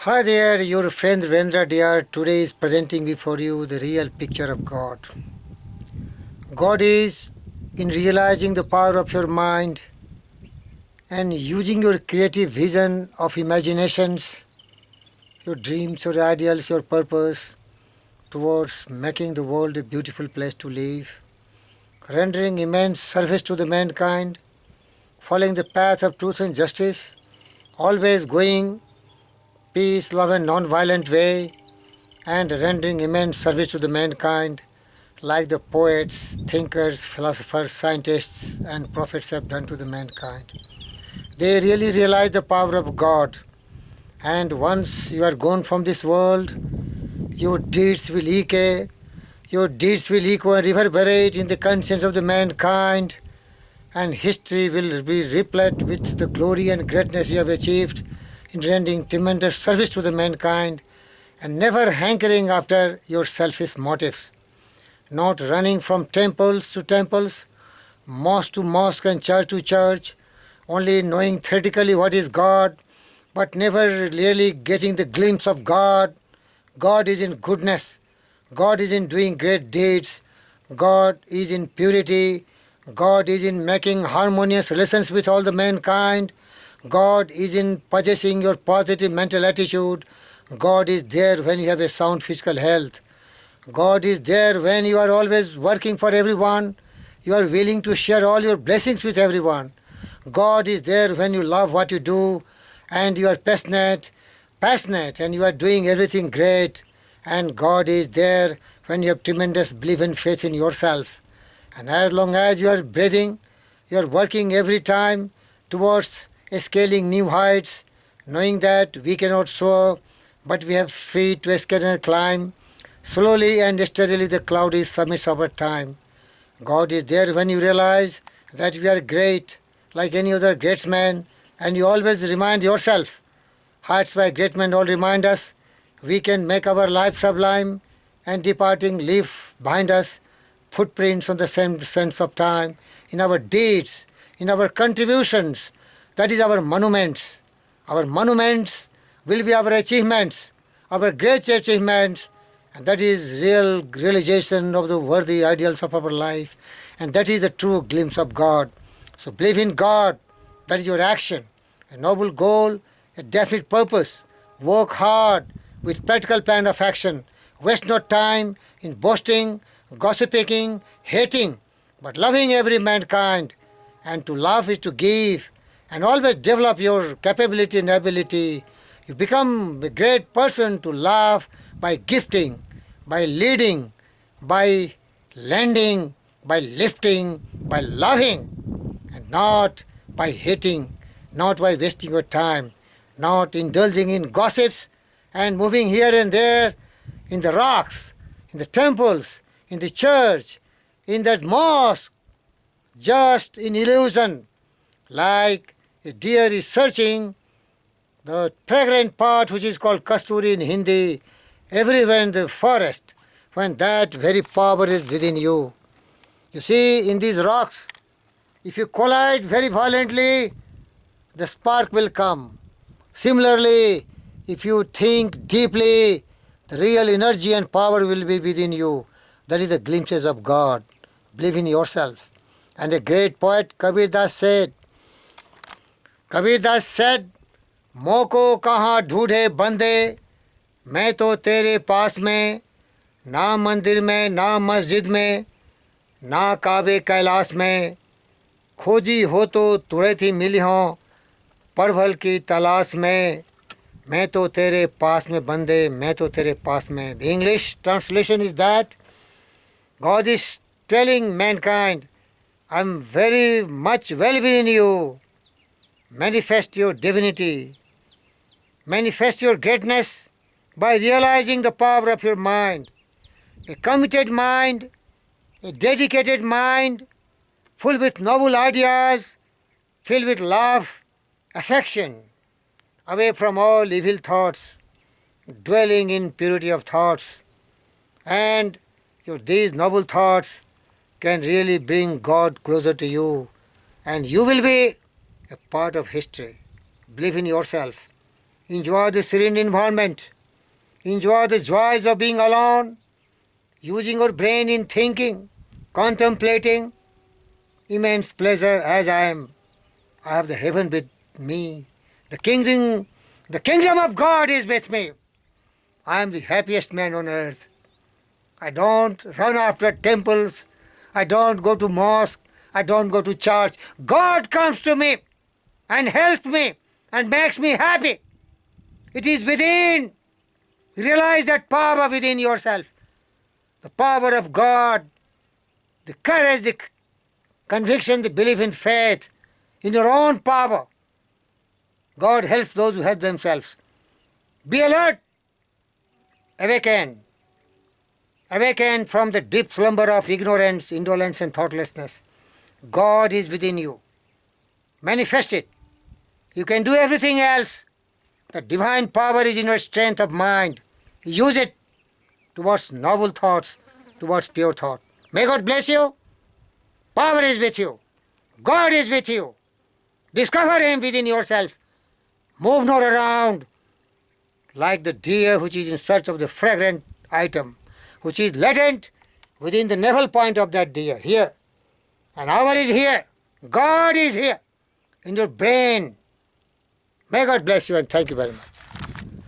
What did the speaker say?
Hi there, your friend Rendra dear today is presenting before you the real picture of God. God is in realizing the power of your mind and using your creative vision of imaginations, your dreams, your ideals, your purpose towards making the world a beautiful place to live, rendering immense service to the mankind, following the path of truth and justice, always going peace, love and non-violent way, and rendering immense service to the mankind like the poets, thinkers, philosophers, scientists, and prophets have done to the mankind. They really realize the power of God. And once you are gone from this world, your deeds will echo, and reverberate in the conscience of the mankind, and history will be replete with the glory and greatness you have achieved in rendering tremendous service to the mankind and never hankering after your selfish motives, not running from temples to temples, mosque to mosque and church to church, only knowing theoretically what is God, but never really getting the glimpse of God. God is in goodness. God is in doing great deeds. God is in purity. God is in making harmonious relations with all the mankind. God is in possessing your positive mental attitude. God is there when you have a sound physical health. God is there when you are always working for everyone. You are willing to share all your blessings with everyone. God is there when you love what you do and you are passionate and you are doing everything great. And God is there when you have tremendous belief and faith in yourself. And as long as you are breathing, you are working every time towards scaling new heights, knowing that we cannot soar, but we have feet to scale and climb. Slowly and steadily the cloudy summits over time. God is there when you realize that we are great, like any other great man, and you always remind yourself. Hearts by great men all remind us we can make our life sublime and departing leave behind us footprints on the same sense of time, in our deeds, in our contributions. That is our monuments. Our monuments will be our achievements, our great achievements, and that is real realization of the worthy ideals of our life, and that is the true glimpse of God. So believe in God, that is your action, a noble goal, a definite purpose. Work hard with practical plan of action. Waste not time in boasting, gossiping, hating, but loving every mankind. And to love is to give, and always develop your capability and ability. You become a great person to love by gifting, by leading, by lending, by lifting, by loving, and not by hating, not by wasting your time, not indulging in gossips and moving here and there in the rocks, in the temples, in the church, in that mosque, just in illusion, like a deer is searching the fragrant part which is called kasturi in Hindi, everywhere in the forest, when that very power is within you. You see, in these rocks, if you collide very violently, the spark will come. Similarly, if you think deeply, the real energy and power will be within you. That is the glimpses of God. Believe in yourself. And the great poet Kabir Das said, मोको कहाँ ढूंढे बंदे, मैं तो तेरे पास में, ना मंदिर में ना मस्जिद में, ना काबे कैलाश में, खोजी हो तो तुरंत ही मिली हों परवल की तलाश में, मैं तो तेरे पास में बंदे, मैं तो तेरे पास में. The English translation is that God is telling mankind, I'm very much well within you. Manifest your divinity. Manifest your greatness by realizing the power of your mind. A committed mind, a dedicated mind, full with noble ideas, filled with love, affection, away from all evil thoughts, dwelling in purity of thoughts. And these noble thoughts can really bring God closer to you, and you will be a part of history. Believe in yourself. Enjoy the serene environment. Enjoy the joys of being alone, using your brain in thinking, contemplating. Immense pleasure as I am. I have the heaven with me. The kingdom of God is with me. I am the happiest man on earth. I don't run after temples. I don't go to mosque. I don't go to church. God comes to me and helps me and makes me happy. It is within. Realize that power within yourself. The power of God, the courage, the conviction, the belief in faith, in your own power. God helps those who help themselves. Be alert. Awaken. Awaken from the deep slumber of ignorance, indolence, and thoughtlessness. God is within you. Manifest it. You can do everything else. The divine power is in your strength of mind. Use it towards noble thoughts, towards pure thought. May God bless you. Power is with you. God is with you. Discover Him within yourself. Move not around like the deer which is in search of the fragrant item, which is latent within the navel point of that deer, here. And our is here. God is here in your brain. May God bless you and thank you very much.